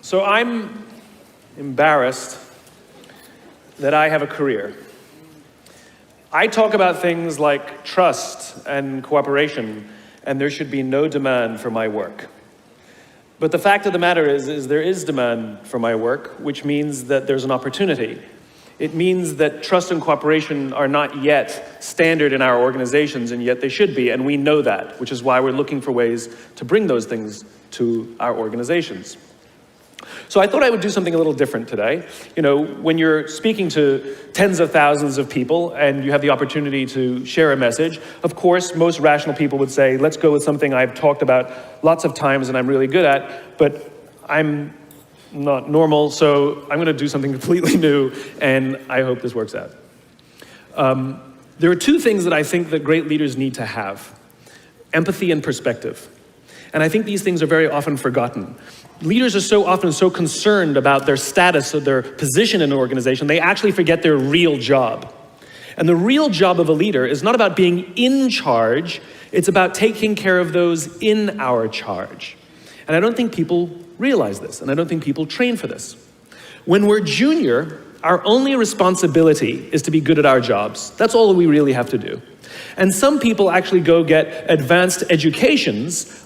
So I'm embarrassed that I have a career. I talk about things like trust and cooperation, and there should be no demand for my work. But the fact of the matter is there is demand for my work, which means that there's an opportunity. It means that trust and cooperation are not yet standard in our organizations, and yet they should be, and we know that, which is why we're looking for ways to bring those things to our organizations. So I thought I would do something a little different today. You know, when you're speaking to tens of thousands of people and you have the opportunity to share a message, of course, most rational people would say, let's go with something I've talked about lots of times and I'm really good at, but I'm not normal, so I'm going to do something completely new, and I hope this works out. There are two things that I think that great leaders need to have: empathy and perspective. And I think these things are very often forgotten. Leaders are so often so concerned about their status or their position in an organization, they actually forget their real job. And the real job of a leader is not about being in charge, it's about taking care of those in our charge. And I don't think people realize this, and I don't think people train for this. When we're junior, our only responsibility is to be good at our jobs. That's all we really have to do. And some people actually go get advanced educations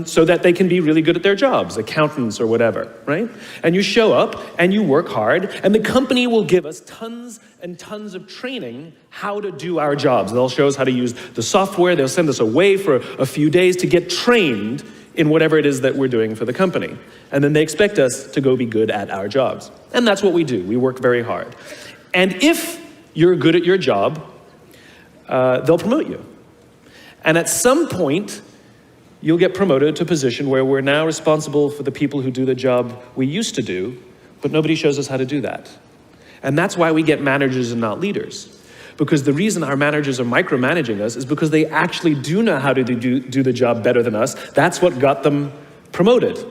so that they can be really good at their jobs, accountants or whatever, right? And you show up and you work hard, and the company will give us tons and tons of training how to do our jobs. They'll show us how to use the software, they'll send us away for a few days to get trained in whatever it is that we're doing for the company. And then they expect us to go be good at our jobs. And that's what we do. We work very hard. And if you're good at your job, they'll promote you. And at some point, you'll get promoted to a position where we're now responsible for the people who do the job we used to do, but nobody shows us how to do that. And that's why we get managers and not leaders. Because the reason our managers are micromanaging us is because they actually do know how to do the job better than us. That's what got them promoted.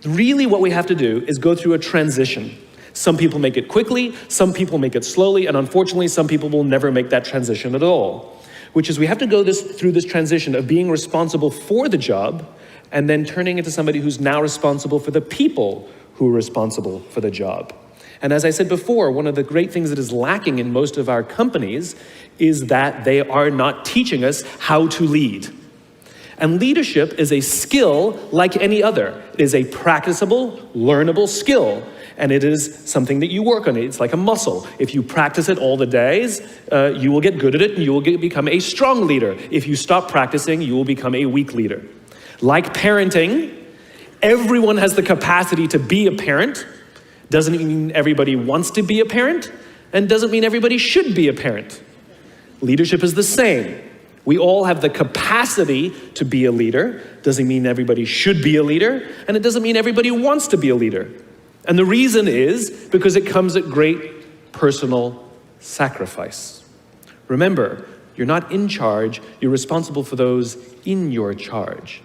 Really what we have to do is go through a transition. Some people make it quickly, some people make it slowly, and unfortunately some people will never make that transition at all. Which is we have to go through this transition of being responsible for the job and then turning into somebody who's now responsible for the people who are responsible for the job. And as I said before, one of the great things that is lacking in most of our companies is that they are not teaching us how to lead. And leadership is a skill like any other. It is a practicable, learnable skill. And it is something that you work on. It's like a muscle. If you practice it all the days, you will get good at it and you will become a strong leader. If you stop practicing, you will become a weak leader. Like parenting, everyone has the capacity to be a parent. Doesn't mean everybody wants to be a parent, and doesn't mean everybody should be a parent. Leadership is the same. We all have the capacity to be a leader. Doesn't mean everybody should be a leader, and it doesn't mean everybody wants to be a leader. And the reason is because it comes at great personal sacrifice. Remember, you're not in charge, you're responsible for those in your charge.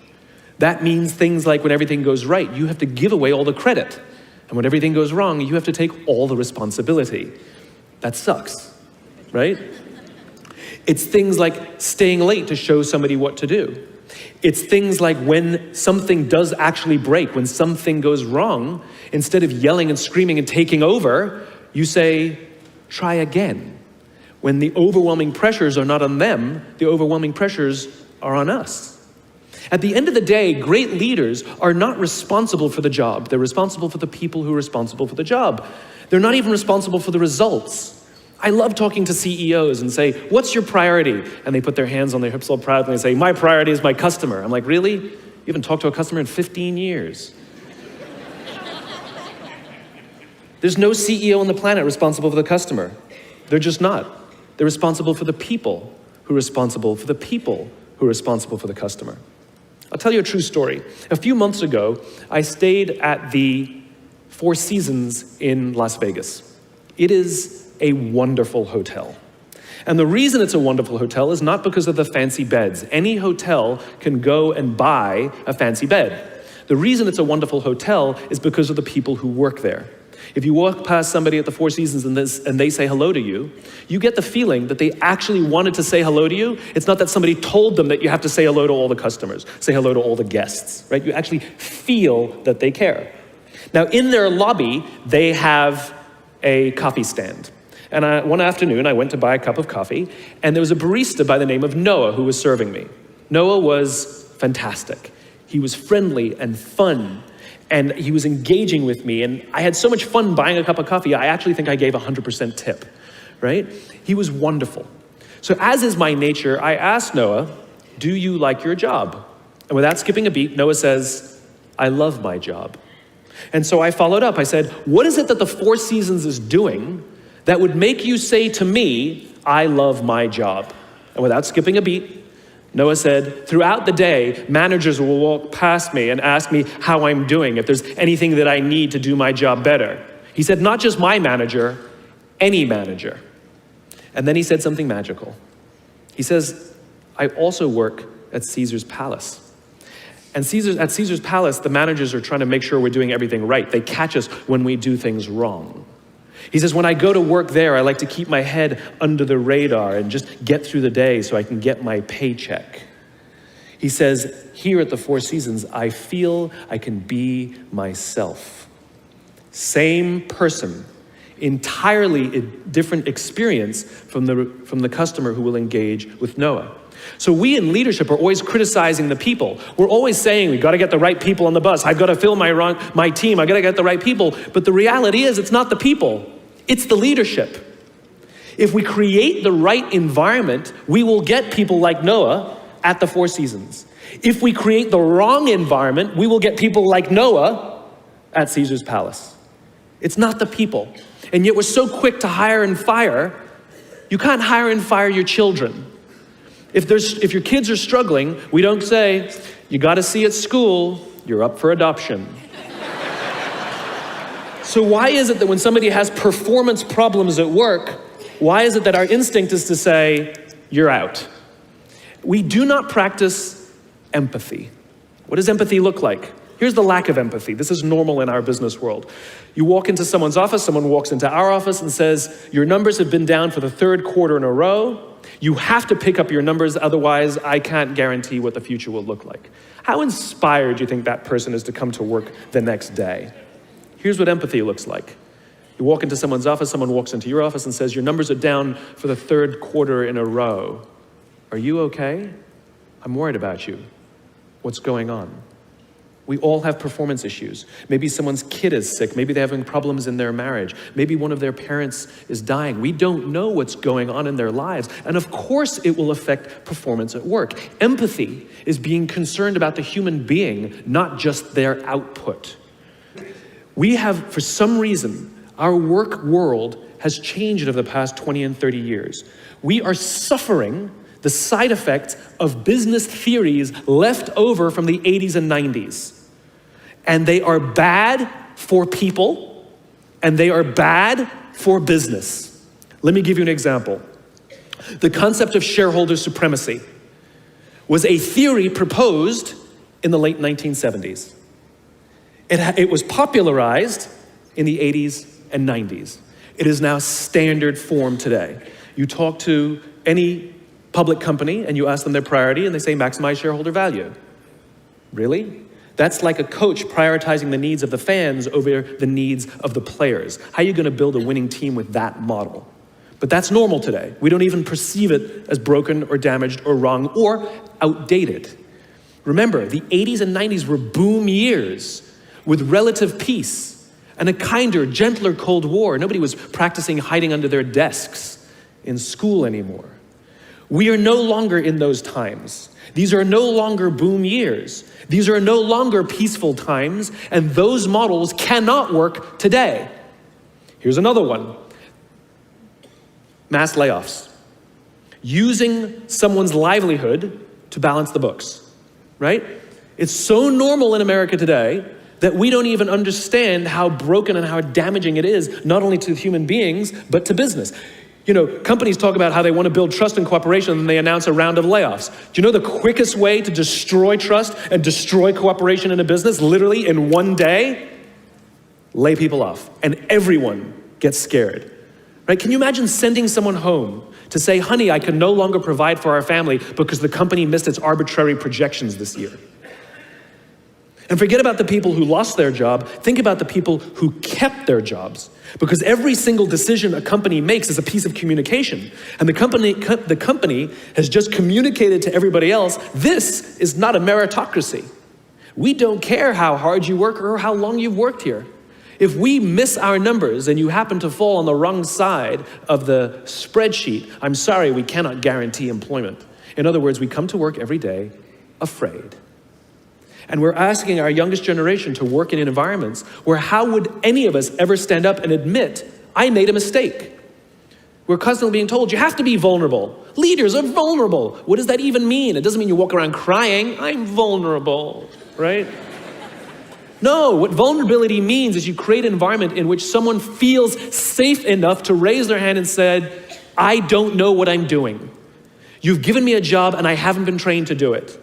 That means things like when everything goes right, you have to give away all the credit. And when everything goes wrong, you have to take all the responsibility. That sucks, right? It's things like staying late to show somebody what to do. It's things like when something does actually break, when something goes wrong, instead of yelling and screaming and taking over, you say, try again. When the overwhelming pressures are not on them, the overwhelming pressures are on us. At the end of the day, great leaders are not responsible for the job. They're responsible for the people who are responsible for the job. They're not even responsible for the results. I love talking to CEOs and say, what's your priority? And they put their hands on their hips all proudly and say, my priority is my customer. I'm like, really? You haven't talked to a customer in 15 years. There's no CEO on the planet responsible for the customer. They're just not. They're responsible for the people who are responsible for the people who are responsible for the customer. I'll tell you a true story. A few months ago, I stayed at the Four Seasons in Las Vegas. It is a wonderful hotel. And the reason it's a wonderful hotel is not because of the fancy beds. Any hotel can go and buy a fancy bed. The reason it's a wonderful hotel is because of the people who work there. If you walk past somebody at the Four Seasons and they say hello to you, you get the feeling that they actually wanted to say hello to you. It's not that somebody told them that you have to say hello to all the customers, say hello to all the guests, right? You actually feel that they care. Now, in their lobby, they have a coffee stand. And one afternoon, I went to buy a cup of coffee, and there was a barista by the name of Noah who was serving me. Noah was fantastic. He was friendly and fun, and he was engaging with me, and I had so much fun buying a cup of coffee, I actually think I gave 100% tip, right? He was wonderful. So as is my nature, I asked Noah, do you like your job? And without skipping a beat, Noah says, I love my job. And so I followed up. I said, what is it that the Four Seasons is doing that would make you say to me, I love my job? And without skipping a beat, Noah said, throughout the day, managers will walk past me and ask me how I'm doing, if there's anything that I need to do my job better. He said, not just my manager, any manager. And then he said something magical. He says, I also work at Caesar's palace. And at Caesar's palace, the managers are trying to make sure we're doing everything right. They catch us when we do things wrong. He says, when I go to work there, I like to keep my head under the radar and just get through the day so I can get my paycheck. He says, here at the Four Seasons, I feel I can be myself. Same person, entirely different experience from the customer who will engage with Noah. So we in leadership are always criticizing the people. We're always saying, we gotta get the right people on the bus. I've gotta fill my team. I gotta get the right people. But the reality is, it's not the people, it's the leadership. If we create the right environment, we will get people like Noah at the Four Seasons. If we create the wrong environment, we will get people like Noah at Caesar's palace. It's not the people. And yet we're so quick to hire and fire. You can't hire and fire your children. If your kids are struggling, we don't say, you gotta see at school, you're up for adoption. So why is it that when somebody has performance problems at work, why is it that our instinct is to say, you're out? We do not practice empathy. What does empathy look like? Here's the lack of empathy. This is normal in our business world. You walk into someone's office, someone walks into our office and says, your numbers have been down for the third quarter in a row. You have to pick up your numbers, otherwise I can't guarantee what the future will look like. How inspired do you think that person is to come to work the next day? Here's what empathy looks like. You walk into someone's office, someone walks into your office and says, your numbers are down for the third quarter in a row. Are you okay? I'm worried about you. What's going on? We all have performance issues. Maybe someone's kid is sick. Maybe they're having problems in their marriage. Maybe one of their parents is dying. We don't know what's going on in their lives. And of course it will affect performance at work. Empathy is being concerned about the human being, not just their output. We have, for some reason, our work world has changed over the past 20 and 30 years. We are suffering the side effects of business theories left over from the 80s and 90s. And they are bad for people, and they are bad for business. Let me give you an example. The concept of shareholder supremacy was a theory proposed in the late 1970s. It was popularized in the 80s and 90s. It is now standard form today. You talk to any public company and you ask them their priority and they say maximize shareholder value. Really? That's like a coach prioritizing the needs of the fans over the needs of the players. How are you going to build a winning team with that model? But that's normal today. We don't even perceive it as broken or damaged or wrong or outdated. Remember, the 80s and 90s were boom years with relative peace and a kinder, gentler Cold War. Nobody was practicing hiding under their desks in school anymore. We are no longer in those times. These are no longer boom years. These are no longer peaceful times, and those models cannot work today. Here's another one. Mass layoffs. Using someone's livelihood to balance the books, right? It's so normal in America today that we don't even understand how broken and how damaging it is, not only to human beings, but to business. You know, companies talk about how they want to build trust and cooperation, and they announce a round of layoffs. Do you know the quickest way to destroy trust and destroy cooperation in a business, literally in one day? Lay people off, and everyone gets scared. Right? Can you imagine sending someone home to say, honey, I can no longer provide for our family because the company missed its arbitrary projections this year? And forget about the people who lost their job. Think about the people who kept their jobs. Because every single decision a company makes is a piece of communication. And the company has just communicated to everybody else, this is not a meritocracy. We don't care how hard you work or how long you've worked here. If we miss our numbers and you happen to fall on the wrong side of the spreadsheet, I'm sorry, we cannot guarantee employment. In other words, we come to work every day afraid. And we're asking our youngest generation to work in environments where how would any of us ever stand up and admit, I made a mistake? We're constantly being told, you have to be vulnerable. Leaders are vulnerable. What does that even mean? It doesn't mean you walk around crying, I'm vulnerable, right? No, what vulnerability means is you create an environment in which someone feels safe enough to raise their hand and said, I don't know what I'm doing. You've given me a job and I haven't been trained to do it.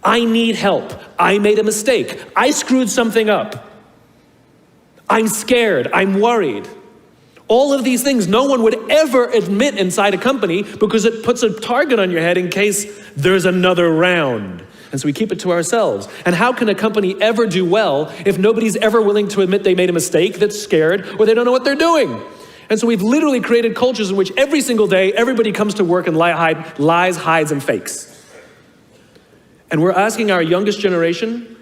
I need help. I made a mistake. I screwed something up. I'm scared. I'm worried. All of these things no one would ever admit inside a company because it puts a target on your head in case there's another round. And so we keep it to ourselves. And how can a company ever do well if nobody's ever willing to admit they made a mistake, that's scared, or they don't know what they're doing? And so we've literally created cultures in which every single day, everybody comes to work and lies, hides, and fakes. And we're asking our youngest generation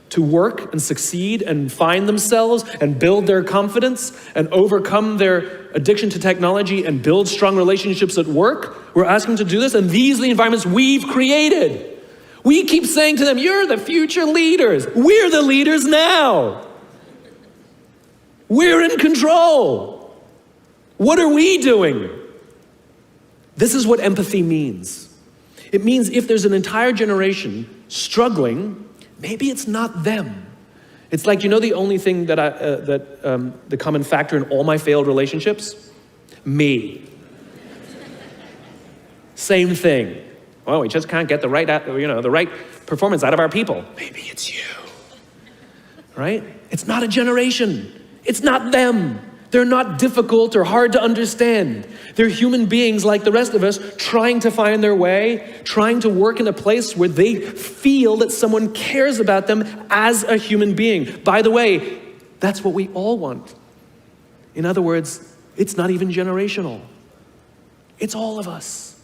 to work and succeed and find themselves and build their confidence and overcome their addiction to technology and build strong relationships at work. We're asking them to do this, and these are the environments we've created. We keep saying to them, you're the future leaders. We're the leaders now. We're in control. What are we doing? This is what empathy means. It means if there's an entire generation struggling, maybe it's not them. It's like, you know, the only thing the common factor in all my failed relationships? Me. Same thing. Well, we just can't get the right performance out of our people. Maybe it's you, right? It's not a generation. It's not them. They're not difficult or hard to understand. They're human beings like the rest of us, trying to find their way, trying to work in a place where they feel that someone cares about them as a human being. By the way, that's what we all want. In other words, it's not even generational. It's all of us.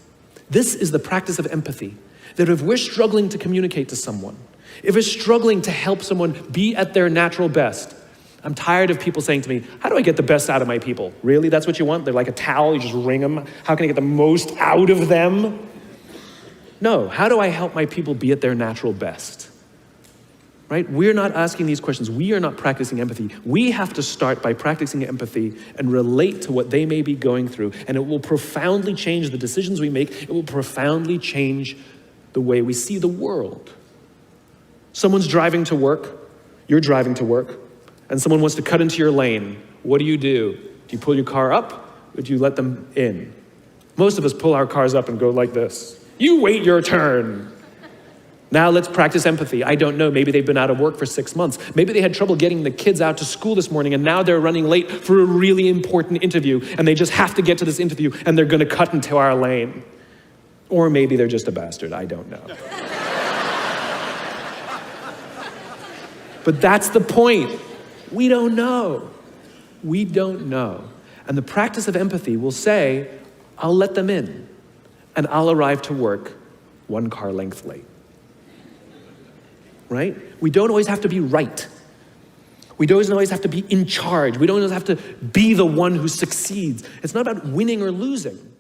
This is the practice of empathy, that if we're struggling to communicate to someone, if we're struggling to help someone be at their natural best, I'm tired of people saying to me, how do I get the best out of my people? Really, that's what you want? They're like a towel, you just wring them. How can I get the most out of them? No, how do I help my people be at their natural best? Right? We're not asking these questions. We are not practicing empathy. We have to start by practicing empathy and relate to what they may be going through. And it will profoundly change the decisions we make. It will profoundly change the way we see the world. Someone's driving to work. You're driving to work. And someone wants to cut into your lane. What do? Do you pull your car up or do you let them in? Most of us pull our cars up and go like this. You wait your turn. Now let's practice empathy. I don't know, maybe they've been out of work for 6 months. Maybe they had trouble getting the kids out to school this morning and now they're running late for a really important interview and they just have to get to this interview and they're gonna cut into our lane. Or maybe they're just a bastard, I don't know. But that's the point. We don't know. We don't know. And the practice of empathy will say, I'll let them in and I'll arrive to work 1 car length late. Right? We don't always have to be right. We don't always have to be in charge. We don't always have to be the one who succeeds. It's not about winning or losing.